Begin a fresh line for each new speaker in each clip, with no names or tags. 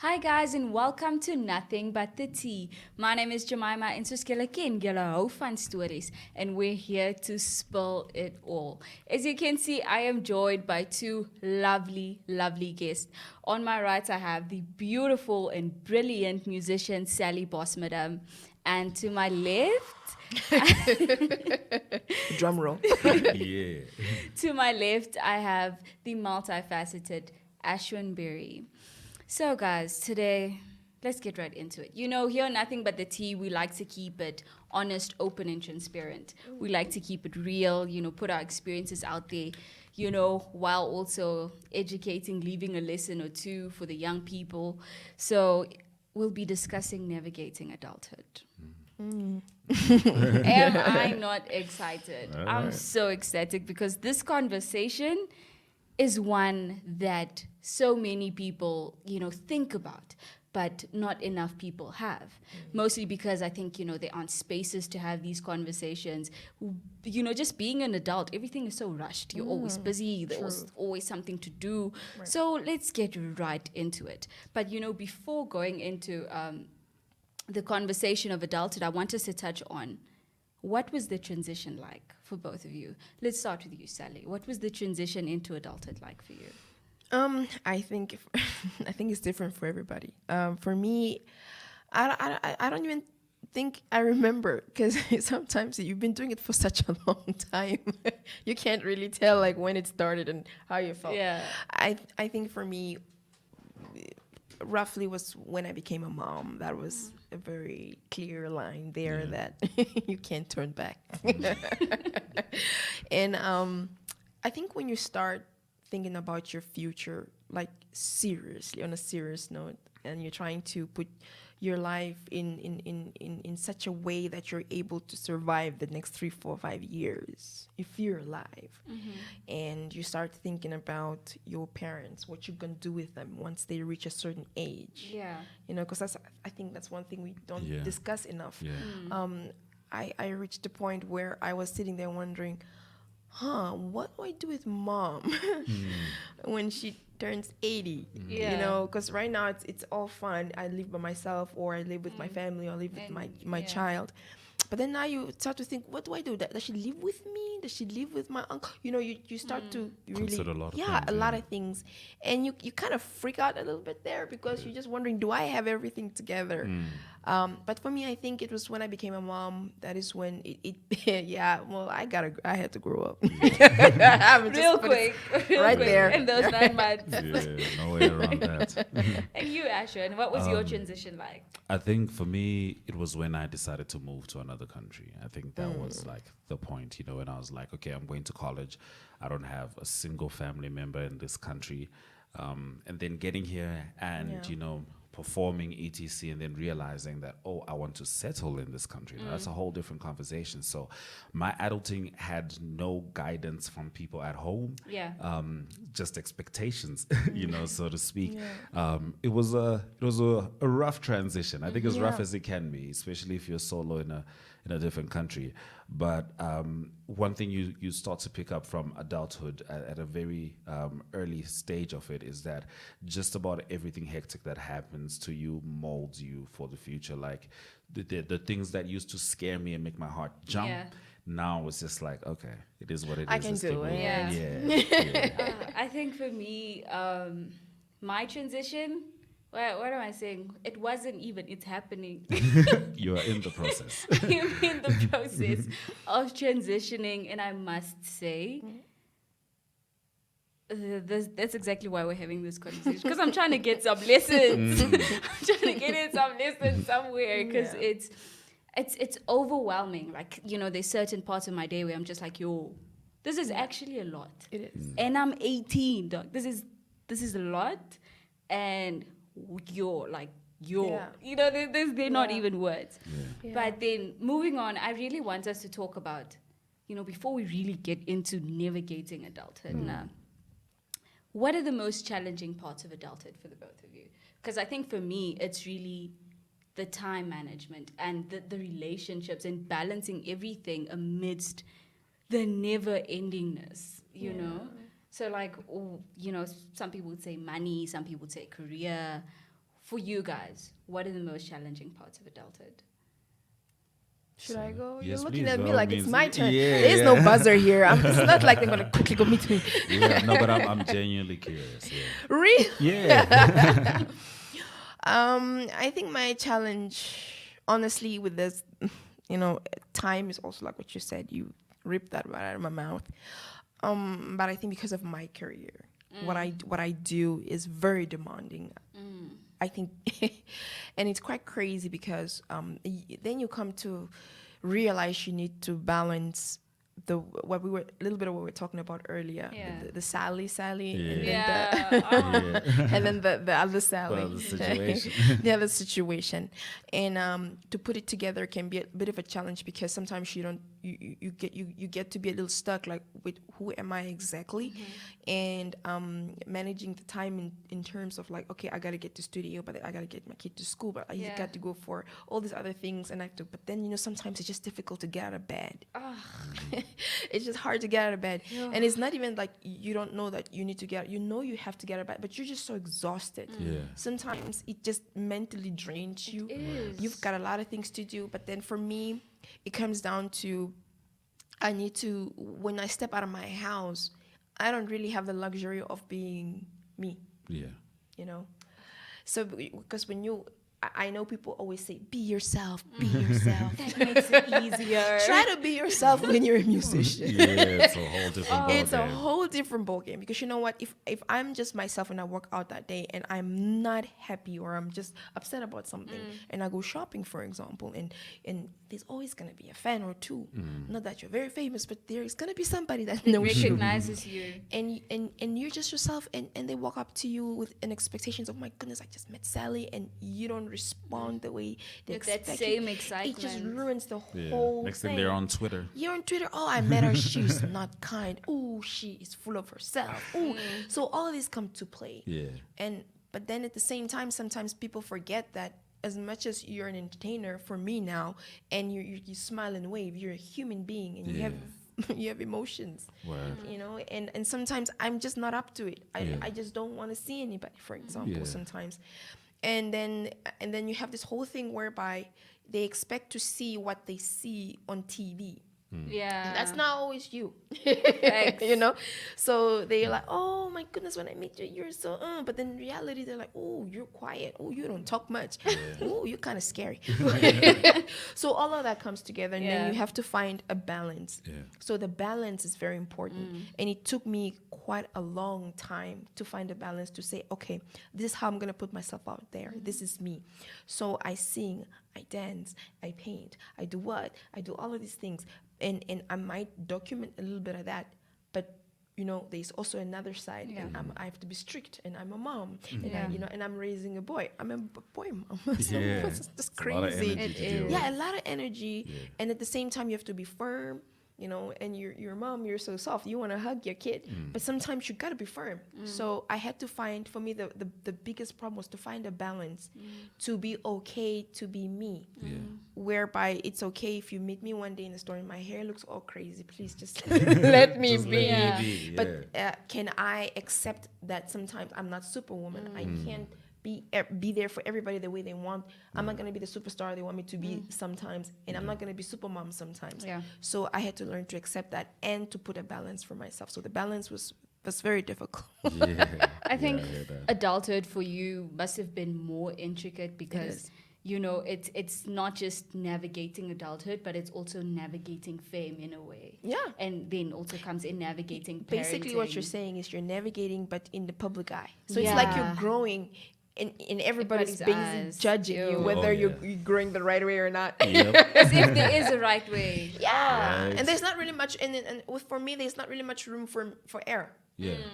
Hi guys and welcome to Nothing But the Tea. My name is Jemima en soos julle ken, julle hou van stories and we're here to spill it all. As you can see, I am joined by two lovely guests. On my right, I have the beautiful and brilliant musician Sally Bosmadam, and to my left,
Drum roll.
Yeah.
to my left, I have the multi-faceted Ashwyn Mberi. So, guys, today, let's get right into it. You know, here on Nothing But the Tea, we like to keep it honest, open, and transparent. We like to keep it real, put our experiences out there, while also educating, leaving a lesson or two for the young people. So, we'll be discussing navigating adulthood. Am I not excited?
All
I'm
right.
so ecstatic because this conversation is one that so many people, think about, but not enough people have. Mostly because I think, there aren't spaces to have these conversations. Just being an adult, everything is so rushed. You're always busy. There's always something to do.
Right.
So let's get right into it. But, before going into the conversation of adulthood, I want us to touch on what was the transition like for both of you? Let's start with you, Sally. What was the transition into adulthood like for you?
I think I think it's different for everybody. For me, I don't even think I remember because sometimes you've been doing it for such a long time, you can't really tell like when it started and how you felt.
Yeah.
I think for me, roughly was when I became a mom. That was a very clear line there that you can't turn back. And I think when you start thinking about your future, like seriously, on a serious note, and you're trying to put your life in such a way that you're able to survive the next 3, 4, 5 years, if you're alive, and you start thinking about your parents, what you're going to do with them once they reach a certain age.
Yeah.
Because I think that's one thing we don't
Yeah.
discuss enough.
Yeah.
I reached a point where I was sitting there wondering, what do I do with mom when she turns 80?
Yeah.
Because right now it's all fun. I live by myself, or I live with my family, or I live with
And,
my
yeah.
child. But then now you start to think, what do I do? Does she live with me? Does she live with my uncle? You start to really
Consider a lot of
a
things,
lot
yeah.
of things, and you kind of freak out a little bit there because you're just wondering, do I have everything together? But for me, I think it was when I became a mom. That is when it yeah. Well, I had to grow up. I'm just
Real
put it
quick. Real
right
quick,
there.
in those 9 months.
Yeah, no way around that.
And you, Ashwin, what was your transition like?
I think for me, it was when I decided to move to another country. I think that was like the point, when I was like, okay, I'm going to college. I don't have a single family member in this country. And then getting here and,
Yeah.
performing etc, and then realizing that, oh, I want to settle in this country. Now, that's a whole different conversation. So my adulting had no guidance from people at home.
Yeah.
Just expectations, so to speak. It was a rough transition. I think as rough
Yeah.
as it can be, especially if you're solo in a different country. But one thing you start to pick up from adulthood at a very early stage of it is that just about everything hectic that happens to you molds you for the future. Like the things that used to scare me and make my heart jump.
Yeah.
Now it's just like, okay, it is what it is.
I can
Let's
do
keep
it.
moving.
Yeah.
Yeah.
I think for me, my transition, what am I saying? It wasn't even, it's happening.
You are in the process.
I'm in the process of transitioning, and I must say, that's exactly why we're having this conversation, because I'm trying to get some lessons. I'm trying to get in some lessons somewhere, because
Yeah.
it's overwhelming. Like, there's certain parts of my day where I'm just like, yo, this is actually a lot.
It is.
And I'm 18, dog. This is a lot, and you're
Yeah.
they're not
Yeah.
even words.
Yeah.
But then moving on, I really want us to talk about, before we really get into navigating adulthood now, what are the most challenging parts of adulthood for the both of you? Because I think for me, it's really the time management and the relationships and balancing everything amidst the never endingness, you know? So, like, some people would say money, some people would say career. for you guys, what are the most challenging parts of adulthood?
Should I go?
Yes,
You're looking
please,
at
by
me
all
like it's
means.
my turn.
Yeah,
There's no
yeah.
buzzer here. It's not like they're gonna quickly go meet me.
Yeah, no, but I'm genuinely curious. Yeah.
Really?
Yeah.
I think my challenge, honestly, with this, time is also like what you said. You ripped that right out of my mouth. But I think because of my career, what I do is very demanding. I think, and it's quite crazy because then you come to realize you need to balance a little bit of what we were talking about earlier,
Yeah.
the Sally,
Yeah.
and then the other Sally,
Well, the situation.
the other situation, and to put it together can be a bit of a challenge because sometimes you get to be a little stuck, like with who am I exactly, and managing the time in terms of like, okay, I gotta get to studio, but I gotta get my kid to school, but I got to go for all these other things, and I have to. But then sometimes it's just difficult to get out of bed. It's just hard to get out of bed, and it's not even like you don't know that you need to get. You have to get out of bed, but you're just so exhausted.
Yeah.
Sometimes it just mentally drains you.
is.
You've got a lot of things to do, but then for me, it comes down to I need to, when I step out of my house, I don't really have the luxury of being me,
Yeah.
So because I know people always say, be yourself, be yourself.
That makes it easier.
Try to be yourself when you're a musician.
Yeah, it's a whole different ballgame.
It's a whole different ballgame because you know what? If I'm just myself and I work out that day and I'm not happy or I'm just upset about something and I go shopping, for example, and there's always gonna be a fan or two. Not that you're very famous, but there's gonna be somebody that knows you.
Recognizes you.
And you're just yourself and they walk up to you with an expectations of, my goodness, I just met Sally, and you don't respond the way they
With that
expect
same
you.
excitement.
It just ruins the
Yeah.
whole
Next
thing.
thing they're on Twitter.
You're on Twitter. Oh, I met her. She's not kind. Oh, she is full of herself. Oh, so all of these come to play.
Yeah.
But then at the same time, sometimes people forget that as much as you're an entertainer for me now, and you smile and wave, you're a human being, and you have emotions.
Word.
And sometimes I'm just not up to it. I just don't want to see anybody, for example, sometimes. And then you have this whole thing whereby they expect to see what they see on TV.
Yeah.
That's not always you.
Thanks.
So they're like, oh my goodness, when I meet you, you're so but then in reality they're like, oh, you're quiet, oh, you don't talk much, oh, you're kind of scary. So all of that comes together, and then you have to find a balance. So the balance is very important, and it took me quite a long time to find a balance, to say, okay, this is how I'm gonna put myself out there. This is me. So I sing, I dance, I paint, I do all of these things. And I might document a little bit of that, but there's also another side, and I have to be strict, and I'm a mom, and and I'm raising a boy. I'm a boy mom, so it's just crazy. A lot of energy, and at the same time you have to be firm. And your mom, you're so soft. You want to hug your kid, but sometimes you got to be firm. So I had to find, for me, the biggest problem was to find a balance, to be okay, to be me. Whereby it's okay if you meet me one day in the store and my hair looks all crazy, please just let me be. But can I accept that sometimes I'm not Superwoman? I can't be there for everybody the way they want. I'm not going to be the superstar they want me to be sometimes, and I'm not going to be super mom sometimes. So I had to learn to accept that and to put a balance for myself. So the balance was very difficult.
I think adulthood for you must have been more intricate because it's not just navigating adulthood, but it's also navigating fame in a way. And then also comes in navigating parenting.
Basically what you're saying is you're navigating, but in the public eye. So it's like you're growing in everybody's busy judging you, whether you're growing the right way or not.
As if there is a right way.
Right. And there's not really much, and for me, there's not really much room for error.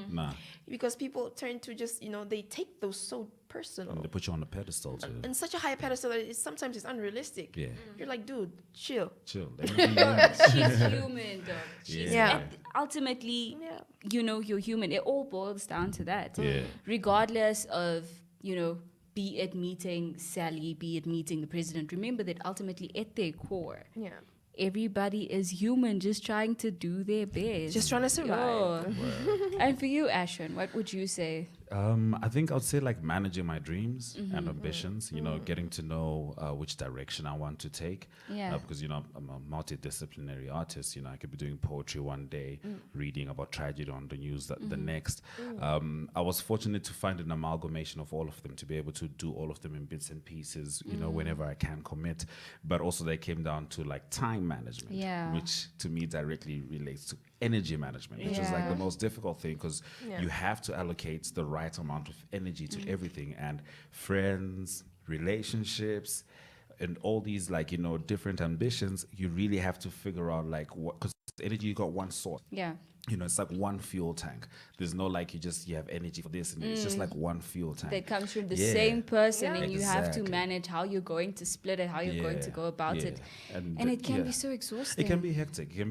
Nah.
Because people turn to just, they take those so personal.
And they put you on a pedestal too.
And such a high pedestal that sometimes it's unrealistic. You're like, dude, chill.
Let me be
She's human, dog. And ultimately, you're human. It all boils down to that. Regardless of, be it meeting Sally, be it meeting the president. Remember that ultimately at their core, everybody is human, just trying to do their best.
Just trying to survive.
And for you, Ashwyn, what would you say
I think I would say like managing my dreams and ambitions, getting to know which direction I want to take.
Yeah.
Because, I'm a multidisciplinary artist. I could be doing poetry one day, reading about tragedy on the news the next. I was fortunate to find an amalgamation of all of them, to be able to do all of them in bits and pieces, whenever I can commit. But also they came down to like time management, which to me directly relates to energy management, which is like the most difficult thing, because you have to allocate the right amount of energy to everything, and friends, relationships, and all these different ambitions. You really have to figure out like what, because energy, you got one source.
Yeah.
It's like one fuel tank. There's no like you have energy for this, and it's just like one fuel tank.
That comes from the same person, and you have to
Exactly.
manage how you're going to split it, how you're going to go about it. And it can be so exhausting.
It can be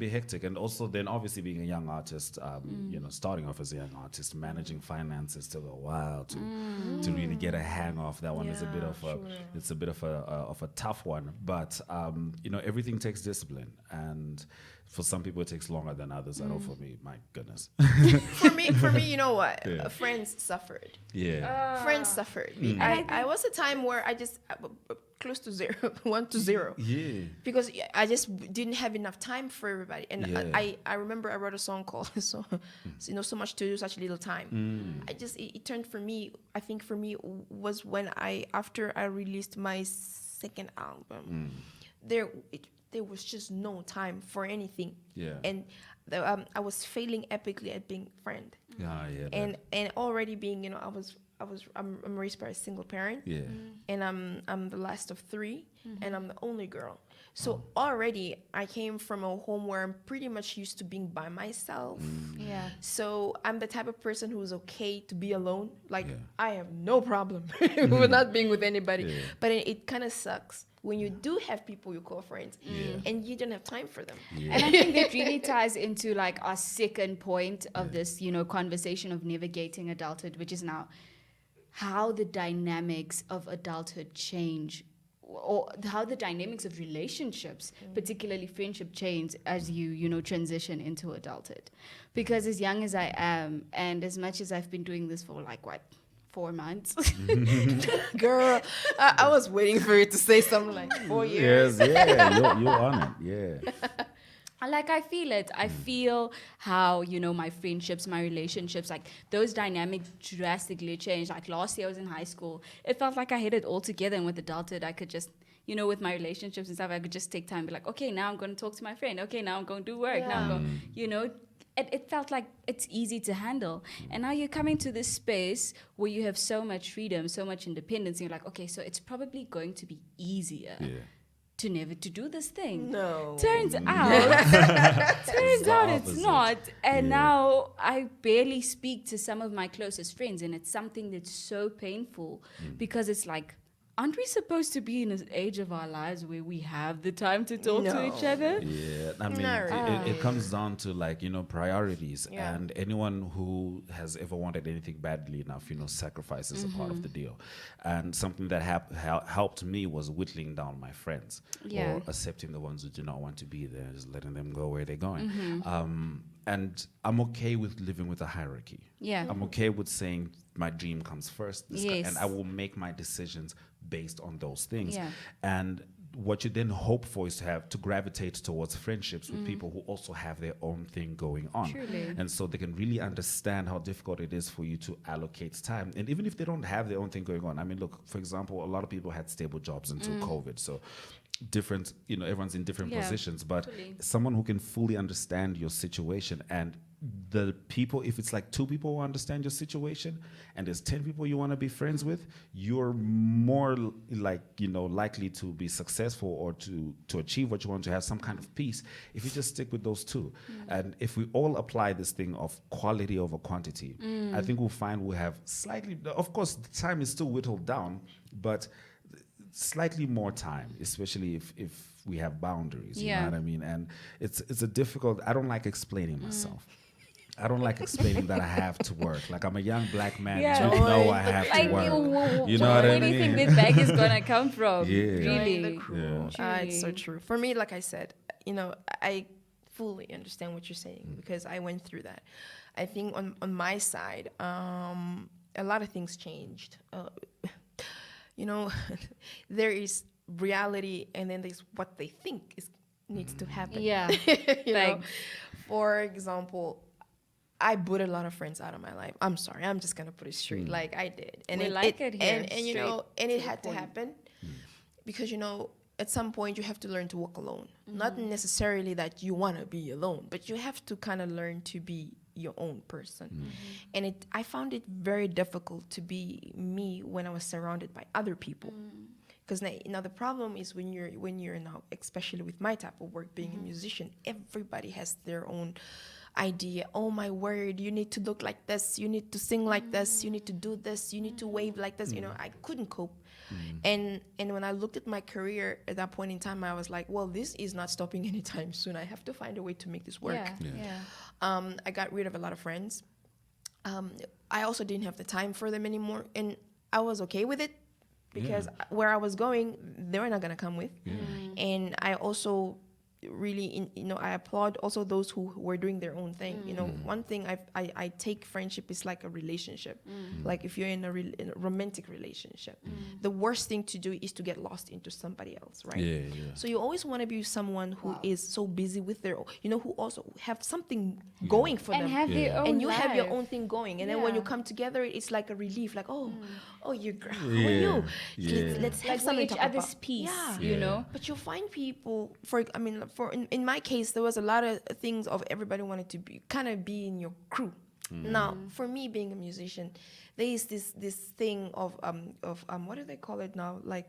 hectic. And also then obviously being a young artist, starting off as a young artist, managing finances took a while to really get a hang of. That one is a bit of a tough one. But everything takes discipline, and for some people it takes longer than others. I know for me, my goodness.
for me, you know what? Friends suffered.
Yeah.
Friends suffered. I was a time where I just close to 0, 1 to 0.
Yeah.
Because I just didn't have enough time for everybody. And I remember I wrote a song called so much to do, such little time. It turned for me, I think for me was when after I released my second album, there was just no time for anything.
Yeah.
And I was failing epically at being friend.
Yeah.
And already being, I'm raised by a single parent.
Yeah.
And I'm the last of 3, and I'm the only girl. So already I came from a home where I'm pretty much used to being by myself.
Yeah.
So I'm the type of person who's okay to be alone. Like I have no problem with not being with anybody.
Yeah.
But it kind of sucks when you do have people you call friends and you don't have time for them.
Yeah.
And I think that really ties into like our second point of this, conversation of navigating adulthood, which is now how the dynamics of adulthood change, or how the dynamics of relationships, particularly friendship, change as you transition into adulthood. Because as young as I am, and as much as I've been doing this for 4 months.
Girl, I was waiting for you to say something like 4 years.
Yes, you're on it. Yeah.
I feel it. I feel how, my friendships, my relationships, those dynamics drastically changed. Like last year I was in high school. It felt like I had it all together, and with adulthood I could just, with my relationships and stuff, I could just take time and be like, okay, now I'm going to talk to my friend. Okay, now I'm going to do work. Now I'm going, it felt like it's easy to handle. And now you're coming to this space where you have so much freedom, so much independence. And you're like, okay, so it's probably going to be easier to never to do this thing.
No.
Turns out it's not. And now I barely speak to some of my closest friends, and it's something that's so painful because it's like, aren't we supposed to be in an age of our lives where we have the time to talk to each other?
Yeah, I mean, it comes down to priorities, and anyone who has ever wanted anything badly enough, sacrifice is a part of the deal. And something that helped me was whittling down my friends, or accepting the ones who do not want to be there, just letting them go where they're going. And I'm okay with living with a hierarchy.
Yeah.
I'm okay with saying my dream comes first,
Yes.
and I will make my decisions based on those things.
Yeah.
And what you then hope for is to gravitate towards friendships with people who also have their own thing going on.
Truly.
And so they can really understand how difficult it is for you to allocate time. And even if they don't have their own thing going on, I mean, look, for example, a lot of people had stable jobs until COVID. So different, everyone's in different positions, but someone who can fully understand your situation, and the people, if it's like 2 people who understand your situation and there's 10 people you want to be friends with, you're more likely to be successful or to achieve what you want, to have some kind of peace, if you just stick with those 2. And if we all apply this thing of quality over quantity, I think we'll find we'll have slightly, of course the time is still whittled down, but slightly more time, especially if we have boundaries, you know what I mean? And it's a difficult, I don't like explaining myself. I don't like explaining that I have to work. Like, I'm a young black man.
Yeah.
You know I have to work. You know what I
Where do you think this bag is going to come from?
Yeah.
Really?
The crew. It's so true. For me, like I said, I fully understand what you're saying because I went through that. I think on my side, a lot of things changed. You know, there is reality, and then there's what they think needs to happen.
Yeah.
You know,
Thanks.
for example, I booted a lot of friends out of my life. I'm sorry, I'm just gonna put it straight, like I did, and
We like it here,
and you know,
straight
and
to
it
the
had to
point.
happen because you know, at some point you have to learn to walk alone. Not necessarily that you want to be alone, but you have to kind of learn to be your own person. And I found it very difficult to be me when I was surrounded by other people. Because now the problem is when you're now, especially with my type of work, being a musician, everybody has their own idea. Oh my word, you need to look like this, you need to sing like this, you need to do this, you need to wave like this. You know, I couldn't cope. And when I looked at my career at that point in time, I was like, well, this is not stopping anytime soon. I have to find a way to make this work. I got rid of a lot of friends. I also didn't have the time for them anymore, and I was okay with it because where I was going, they were not gonna come with. And I also really, you know, I applaud also those who were doing their own thing. You know, one thing I take friendship is like a relationship. Like if you're in a romantic relationship, the worst thing to do is to get lost into somebody else, right? So you always want to be someone who is so busy with their own, you know, who also have something going for
And
them.
have their own
And you have your
life.
own thing going, and then when you
Yeah.
come together, it's like a relief. Like, oh, you're how are you? Let's have
Like we're
something
each
to talk
other's
about.
piece,
Yeah.
you know?
But you'll find people in my case, there was a lot of things of everybody wanted to be in your crew. Now, for me being a musician, there is this thing of what do they call it now? Like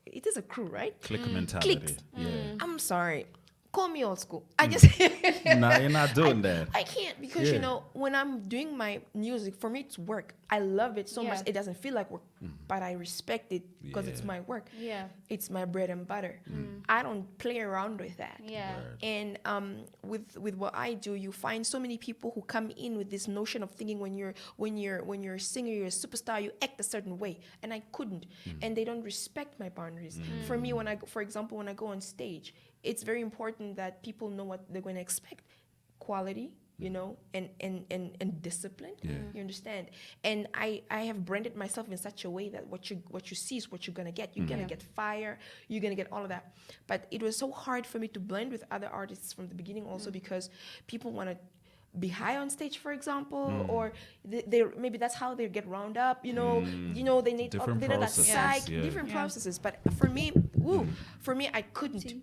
it is a crew, right?
Click mentality.
Cliques.
Yeah.
I'm sorry. Call me old school. I just
No, you're not doing that.
I can't because you know when I'm doing my music, for me it's work. I love it so much.
Yeah.
It doesn't feel like work, but I respect it because it's my work.
Yeah.
It's my bread and butter. I don't play around with that.
Yeah.
And with what I do, you find so many people who come in with this notion of thinking when you're a singer, you're a superstar, you act a certain way, and I couldn't. And they don't respect my boundaries. For me, for example, when I go on stage, it's very important that people know what they're going to expect. Quality, you know, and discipline. You understand? And I have branded myself in such a way that what you see is what you're gonna get. You're gonna get fire. You're gonna get all of that. But it was so hard for me to blend with other artists from the beginning, also because people want to be high on stage, for example, or they maybe that's how they get round up. You know, they need
Different
they need that
processes,
psych,
yeah.
different processes. But for me, I couldn't.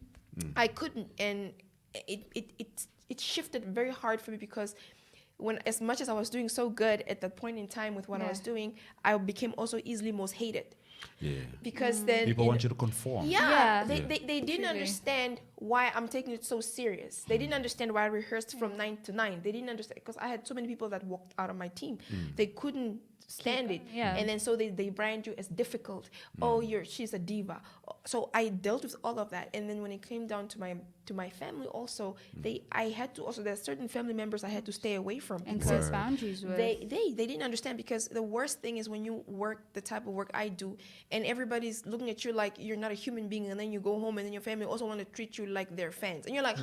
I couldn't, and it shifted very hard for me because as much as I was doing so good at that point in time with what I was doing, I became also easily most hated.
Yeah.
Because then
People want you to conform.
Yeah.
they didn't understand why I'm taking it so serious. They didn't understand why I rehearsed from 9 to 9. They didn't understand because I had so many people that walked out of my team. They couldn't stand it.
Yeah.
And then so they brand you as difficult. Oh, she's a diva. So I dealt with all of that. And then when it came down to my family also, there's certain family members I had to stay away from
And
because
set boundaries with.
they didn't understand, because the worst thing is when you work the type of work I do and everybody's looking at you like you're not a human being, and then you go home and then your family also want to treat you like they're fans, and you're like,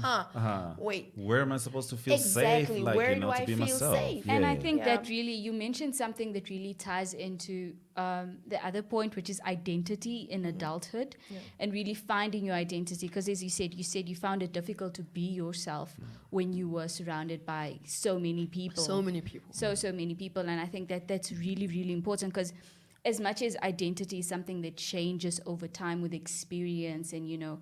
wait,
Where am I supposed to feel
exactly,
safe? Like,
where
you know,
do
to
I
be
feel
myself.
safe?
And I
Yeah.
think
Yeah.
that really, you mentioned something that really ties into the other point, which is identity in adulthood, and really finding your identity. Because as you said you found it difficult to be yourself when you were surrounded by so many people.
So many people.
So many people. And I think that that's really, really important, because as much as identity is something that changes over time with experience and, you know,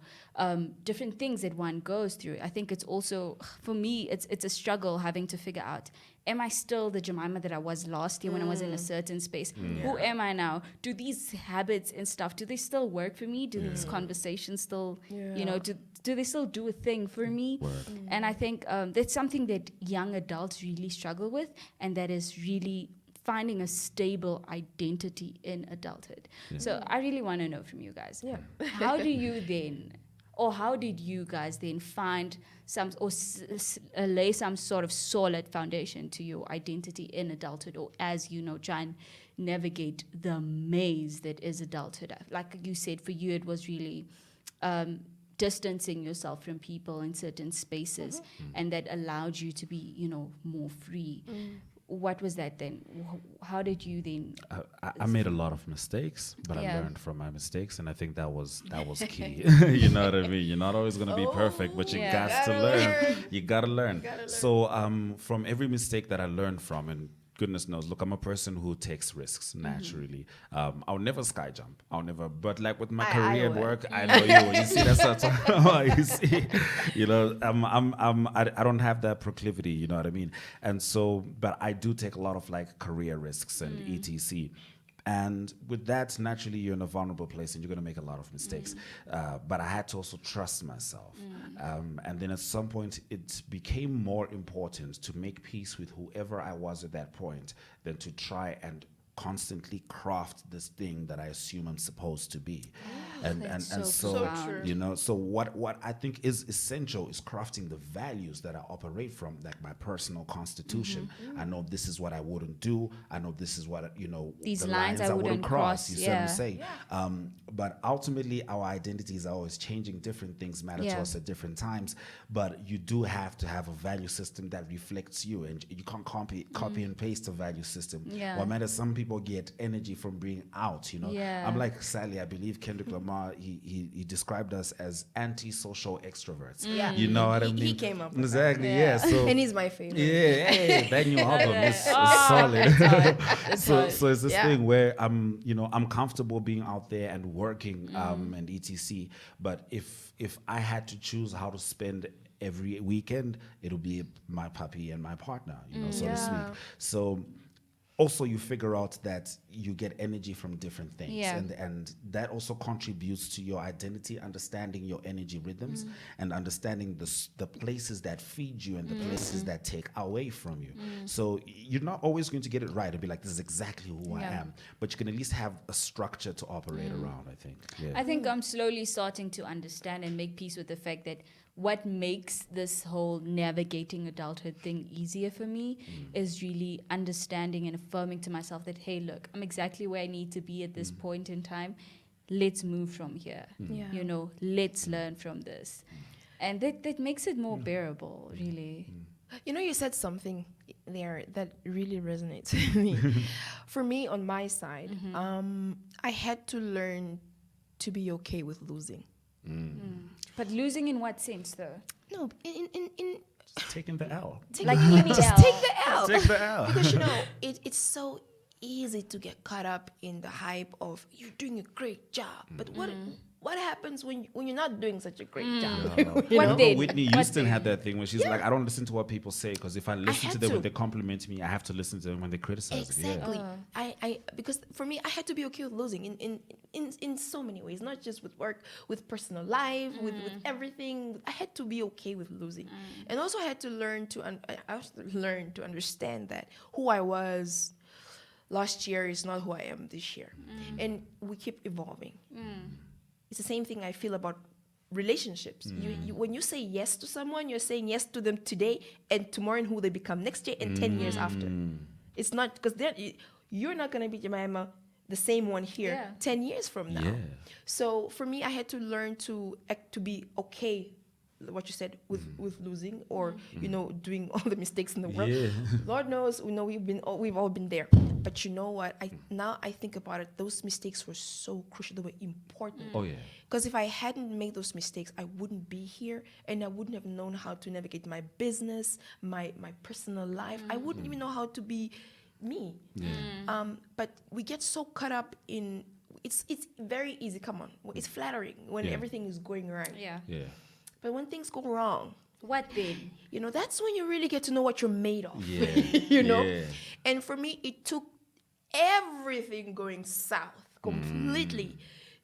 different things that one goes through, I think it's also, for me, it's a struggle having to figure out, am I still the Jemima that I was last year when I was in a certain space? Who am I now? Do these habits and stuff, do they still work for me? Do these conversations still, you know, do they still do a thing for me? And I think that's something that young adults really struggle with, and that is really finding a stable identity in adulthood. So I really want to know from you guys, how do you then, or how did you guys then find lay some sort of solid foundation to your identity in adulthood, or as you know, try and navigate the maze that is adulthood? Like you said, for you it was really distancing yourself from people in certain spaces, and that allowed you to be, you know, more free. what was that then? How did you then?
I made a lot of mistakes, but I
Yeah.
learned from my mistakes, and I think that was key. You know what I mean? You're not always gonna be perfect, but you
Yeah.
got to learn. You gotta learn.
Gotta learn.
So from every mistake that I learned from, and goodness knows, look, I'm a person who takes risks naturally. I'll never sky jump. I'll never. But like with my
I
career and
would.
work, I know you. You see, that's what you see. You know, I don't have that proclivity. You know what I mean? And so, but I do take a lot of like career risks and etc. And with that, naturally, you're in a vulnerable place and you're going to make a lot of mistakes. But I had to also trust myself. And then at some point, it became more important to make peace with whoever I was at that point than to try and constantly craft this thing that I assume I'm supposed to be. And
That's
so
so profound.
you know, so what I think is essential is crafting the values that I operate from, like my personal constitution. I know this is what I wouldn't do. I know this is what, you know,
These
the
lines I wouldn't cross,
You see what I'm
yeah.
saying? But ultimately, our identities are always changing. Different things matter to
Yeah.
us at different times. But you do have to have a value system that reflects you, and you can't copy and paste a value system.
Yeah.
What matters, some people get energy from being out. You know,
Yeah.
I'm like Sally. I believe Kendrick Lamar. He described us as antisocial extroverts.
Yeah.
You know what I
He
mean?
came up with
exactly.
that.
Yeah.
Yeah.
So
And he's my favorite.
yeah, hey, that new album is
Oh,
solid.
that's
so
hard.
so it's this
Yeah.
thing where I'm comfortable being out there and working and etc. But if I had to choose how to spend every weekend, it'll be my puppy and my partner, so to speak.
Yeah.
So also you figure out that you get energy from different things,
Yeah.
and that also contributes to your identity, understanding your energy rhythms and understanding the places that feed you and the places that take away from you. So you're not always going to get it right and be like, this is exactly who I
Yeah.
am, but you can at least have a structure to operate around, I think. Yeah.
I think I'm slowly starting to understand and make peace with the fact that what makes this whole navigating adulthood thing easier for me is really understanding and affirming to myself that, hey, look, I'm exactly where I need to be at this point in time. Let's move from here.
Yeah.
Let's learn from this. And that makes it more bearable, really.
You know, you said something there that really resonates with me. For me, on my side, I had to learn to be okay with losing.
But losing in what sense, though?
No, in
Taking the L.
Like even
just
L.
take the L.
Take the L.
Because it's so easy to get caught up in the hype of you're doing a great job, but what happens when you're not doing such a great job?
What then?
Whitney
What
Houston
then?
had that thing where she's like, I don't listen to what people say, because if I listen to
had
them when
to.
they compliment me, I have to listen to them when they criticize me. Yeah.
Exactly. I because for me, I had to be okay with losing in so many ways, not just with work, with personal life, with everything. I had to be okay with losing, and also I had to learn to understand that who I was last year is not who I am this year, and we keep evolving. It's the same thing I feel about relationships. You when you say yes to someone, you're saying yes to them today and tomorrow, and who they become next year and 10 years after. It's not because you're not going to be Jemima, the same one here,
Yeah.
10 years from now.
Yeah.
So for me, I had to learn to be okay, what you said, with losing or doing all the mistakes in the world.
Yeah.
Lord knows, we've all been there. But you know what? Now I think about it. Those mistakes were so crucial. They were important.
Oh, yeah.
Because if I hadn't made those mistakes, I wouldn't be here, and I wouldn't have known how to navigate my business, my personal life. I wouldn't even know how to be me. But we get so caught up in it's very easy. Come on, it's flattering when
Yeah.
everything is going right.
Yeah.
Yeah.
But when things go wrong,
What then?
that's when you really get to know what you're made of.
Yeah. Yeah.
And for me, it took everything going south completely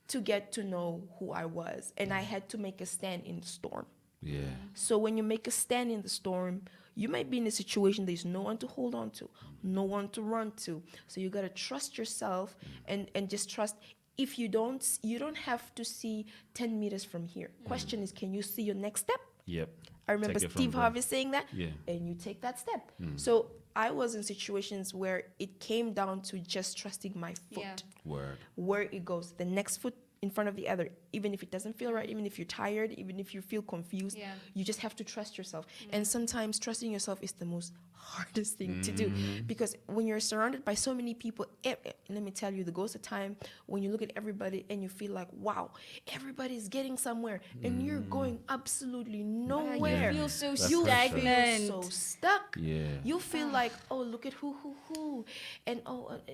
to get to know who I was. And I had to make a stand in the storm.
Yeah.
So when you make a stand in the storm, you might be in a situation there's no one to hold on to, no one to run to. So you got to trust yourself and just trust. If you don't have to see 10 meters from here. Question is, can you see your next step?
Yep.
I remember
Take it from
Steve
there.
Harvey saying that,
Yeah.
and you take that step. So I was in situations where it came down to just trusting my foot,
Yeah.
Word.
where it goes. The next foot in front of the other, even if it doesn't feel right, even if you're tired, even if you feel confused.
Yeah.
You just have to trust yourself. And sometimes trusting yourself is the most hardest thing to do, because when you're surrounded by so many people, let me tell you, there goes a time when you look at everybody and you feel like, wow, everybody's getting somewhere and you're going absolutely nowhere.
You feel so
You
stagnant.
feel so stuck.
Yeah.
You feel like, oh, look at who, and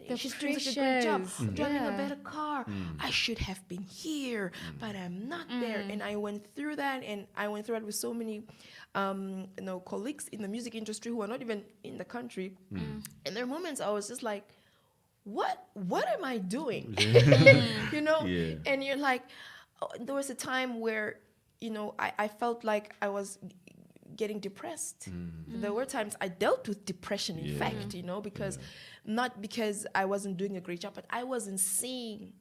The
she's doing such a great job,
pressures.
driving a
Yeah.
better car. I should have been here, but I'm not there. And I went through that, and I went through it with so many, colleagues in the music industry who are not even in the country. And there are moments I was just like, what am I doing?
Yeah.
And you're like, there was a time where, I felt like I was getting depressed. There were times I dealt with depression, in fact, because not because I wasn't doing a great job, but I wasn't seeing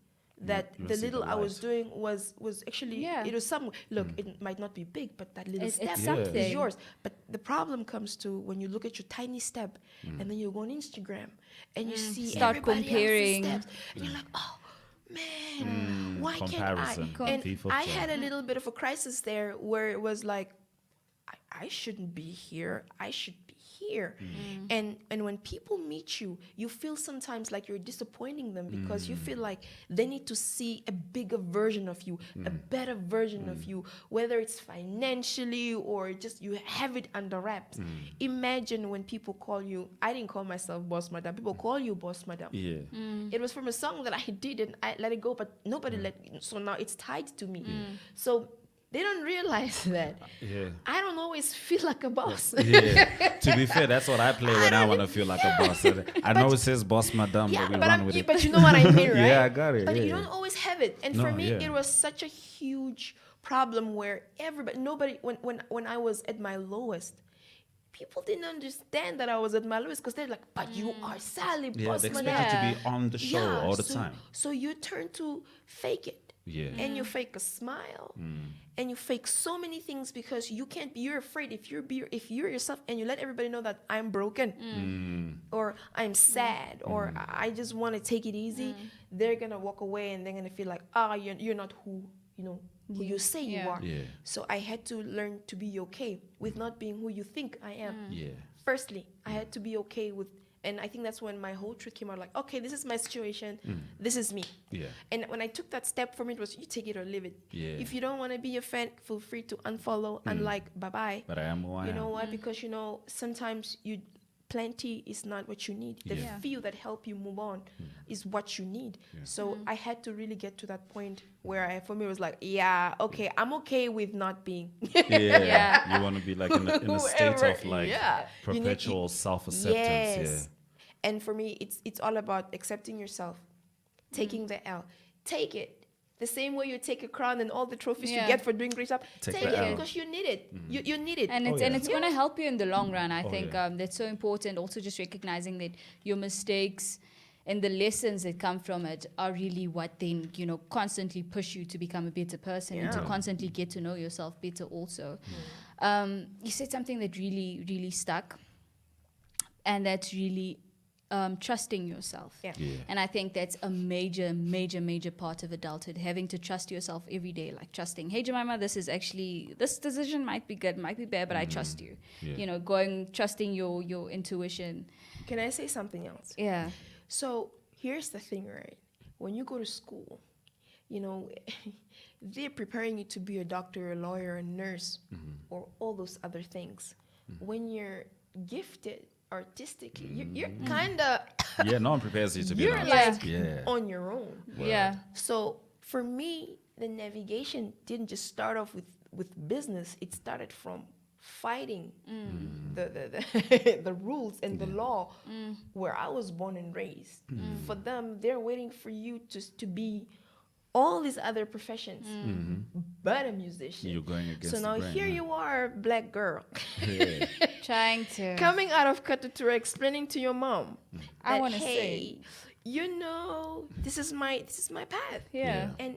that
You
the
see the
little I was
light.
doing was actually, it was some, look, it might not be big, but that little
It's
step
something.
is yours. But the problem comes to when you look at your tiny step and then you go on Instagram and you see
Start
everybody
comparing.
else's steps, and you're like, oh man, why can't
Comparison.
I? And
Thief of
I
joy.
had a little bit of a crisis there where it was like, I shouldn't be here. I should be here. And when people meet you, you feel sometimes like you're disappointing them because you feel like they need to see a bigger version of you, a better version of you, whether it's financially or just you have it under wraps. Imagine when people call you, I didn't call myself Boss Madam, people call you Boss Madam.
Yeah.
It was from a song that I did and I let it go, but nobody so now it's tied to me. So they don't realize that.
Yeah.
I don't always feel like a boss.
Yeah. To be fair, that's what I play when I want to feel like a boss. I know it says boss madam,
Yeah,
but we
but,
run with it.
but you know what I mean, right?
Yeah, I got it.
But
yeah.
you don't always have it. And
No,
for me,
yeah.
it was such a huge problem where nobody, when I was at my lowest, people didn't understand that I was at my lowest because they're like, but you are Sally,
Yeah,
boss
they expect
madam.
you to be on the show all the time.
So you turn to fake it.
Yeah.
And you fake a smile, and you fake so many things because you can't be. You're afraid if you're yourself, and you let everybody know that I'm broken, or I'm sad, or I just want to take it easy. They're gonna walk away, and they're gonna feel like, you're not who who you say you
Yeah.
are.
Yeah.
So I had to learn to be okay with not being who you think I am.
Yeah.
Firstly, I had to be okay with. And I think that's when my whole truth came out, like, okay, this is my situation. This is me.
Yeah.
And when I took that step from it was, you take it or leave it.
Yeah.
If you don't want to be a fan, feel free to unfollow, unlike, bye-bye.
But I am who I
You
am.
know what? Because, sometimes plenty is not what you need. The
Yeah.
few that help you move on is what you need. So I had to really get to that point where for me it was like, yeah, okay, I'm okay with not being.
Yeah. You want to be like in a state
Whoever,
of like
yeah. You need-
perpetual self-acceptance.
Yes. And for me, it's all about accepting yourself, taking the L. Take it. The same way you take a crown and all the trophies you
Yeah.
get for doing great job.
Take
Take
the
it
L.
because you need it. You need it.
And
Oh,
it's
yeah.
and it's going to help you in the long run. I
Oh,
think
yeah.
that's so important. Also, just recognizing that your mistakes and the lessons that come from it are really what then constantly push you to become a better person and to
Yeah.
constantly get to know yourself better. Also, you said something that really really stuck, and that's really trusting yourself.
Yeah.
Yeah.
And I think that's a major, major, major part of adulthood, having to trust yourself every day, like trusting, hey, Jemima, this decision might be good, might be bad, but I trust you.
Yeah.
Trusting your intuition. Can I say something else?
Yeah.
So here's the thing, right? When you go to school, they're preparing you to be a doctor, a lawyer, a nurse, or all those other things. When you're gifted artistically, you're kind of
Yeah, no one prepares you to be
you're
an
like
artist. Yeah.
on your own.
Yeah.
So for me, the navigation didn't just start off with business. It started from fighting the rules and the law where I was born and raised. For them, they're waiting for you to be all these other professions, but a musician.
You're going against
So now
the grain,
here
yeah.
you are, black girl,
Yeah.
Trying to.
coming out of Katutura, explaining to your mom,
I
that,
wanna say.
hey, this is my path.
Yeah.
And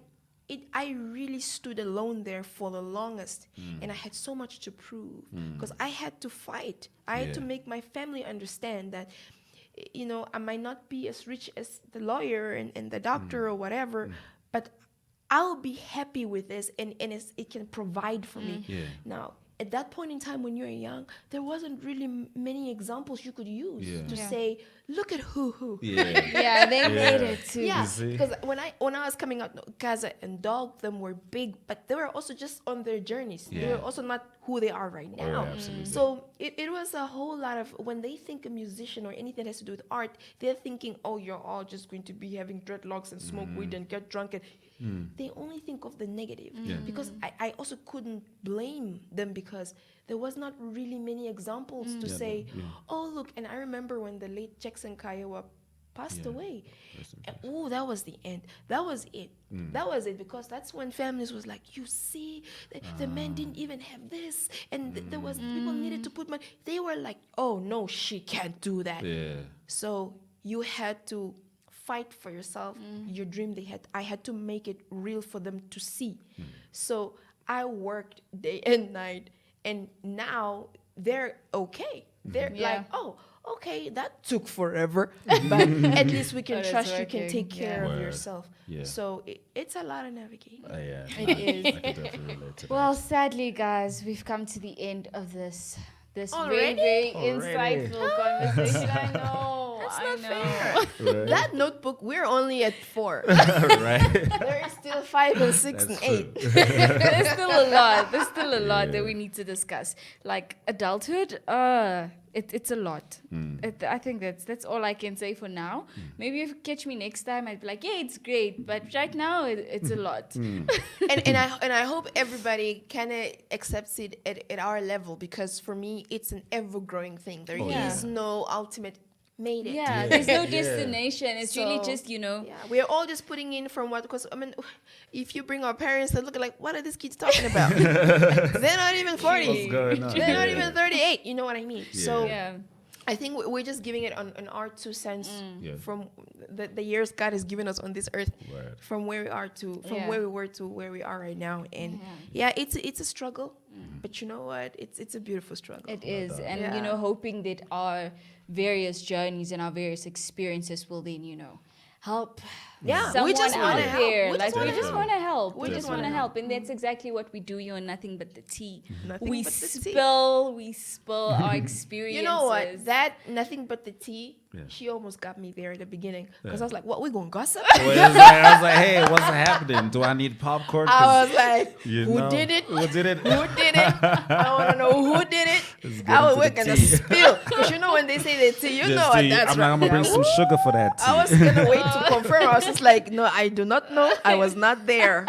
I really stood alone there for the longest, and I had so much to prove because I had to fight. I had to
Yeah.
make my family understand that, I might not be as rich as the lawyer and the doctor or whatever, but I'll be happy with this, and it can provide for me.
Yeah.
Now, at that point in time when you're young, there wasn't really many examples you could use to say, look at who.
Yeah.
Yeah, they made it too.
Yeah,
see?
because when I was coming out, Kaza and Dog, them were big, but they were also just on their journeys. They were also not who they are right now.
yeah, absolutely.
So it was a whole lot of, when they think a musician or anything that has to do with art, they're thinking, oh, you're all just going to be having dreadlocks and smoke weed and get drunk. And they only think of the negative. Because I also couldn't blame them, because there was not really many examples to say, oh, look. And I remember when the late Jackson Kiowa passed away. Oh, that was the end. That was it. That was it, because that's when families was like, you see, the man didn't even have this, and there was people needed to put money. They were like, oh no, she can't do that.
Yeah.
So you had to fight for yourself, your dream. I had to make it real for them to see. So I worked day and night, and now they're okay. They're like, oh, okay, that took forever, but at least we can
But it's
trust you can
working.
take care of
Word.
yourself.
Yeah.
So it's a lot of navigating.
Yeah.
It is.
I can definitely relate to
Well,
that.
sadly, guys, we've come to the end of this
Already?
very
Already?
insightful conversation. I know.
That's
I
not
know.
fair. That notebook, we're only at 4.
Right.
There is still 5 and 6 and
That's
8.
There's still a lot. There's still a lot that we need to discuss. Like adulthood, it's a lot. I think that's all I can say for now. Maybe if you catch me next time, I'd be like, yeah, it's great. But right now, it's a lot.
and I hope everybody kind of accepts it at our level, because for me it's an ever growing thing. There is no ultimate made it.
Yeah, there's no destination. It's really
So,
just,
Yeah, we're all just putting in from what, because I mean, if you bring our parents, they look like, what are these kids talking about? They're not even 40.
What's going on?
They're not even 38. You know what I mean?
Yeah.
So
yeah.
I think we're just giving it on our 2 cents
Yeah.
from the years God has given us on this earth,
Word.
from where we are to where we were to where we are right now. And it's a struggle, but you know what? It's a beautiful struggle.
It is. And,
Yeah.
hoping that our various journeys and our various experiences will then, help
Yeah,
someone
we just
out
wanna help.
there.
We
Like,
just
we
wanna
just
help.
want to help.
We
We
just
just want to
wanna
help. And that's exactly what we do here on Nothing But the Tea.
Nothing
We
but the tea.
spill our experiences.
You know what? That nothing but the tea.
Yeah.
She almost got me there at the beginning, because I was like, "What? We gonna gossip?"
I was like, hey, what's happening? Do I need popcorn? 'Cause,
I was like,
you
"Who
know,
did it?
Who did it?
Who did it? I want to know who did it."
Let's get
I was
into the
gonna
tea.
spill, because you know when they say the tea, you
Just
know what
tea.
that's
I'm
right.
gonna bring some sugar for that tea.
I was gonna wait to confirm. I was just like, "No, I do not know. I was not there."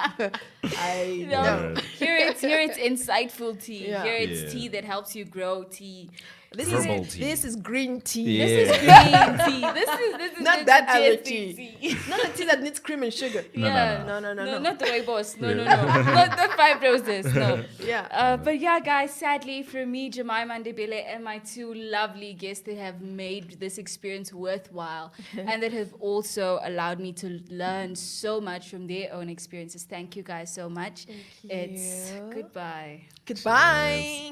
No, here it's insightful tea.
Yeah.
Here it's
Yeah.
tea that helps you grow. Tea.
This
Herbal
is
tea.
this is green tea.
Yeah.
This is green tea. This is
Not
the
that other
digesting
tea. Not a tea that needs cream and sugar.
Yeah.
No.
Not the rooibos. No. Not 5 roses. No.
Yeah.
But yeah, guys, sadly for me, Jemima Ndebele, and my 2 lovely guests that have made this experience worthwhile and that have also allowed me to learn so much from their own experiences. Thank you guys so much. It's
you.
goodbye.
Goodbye.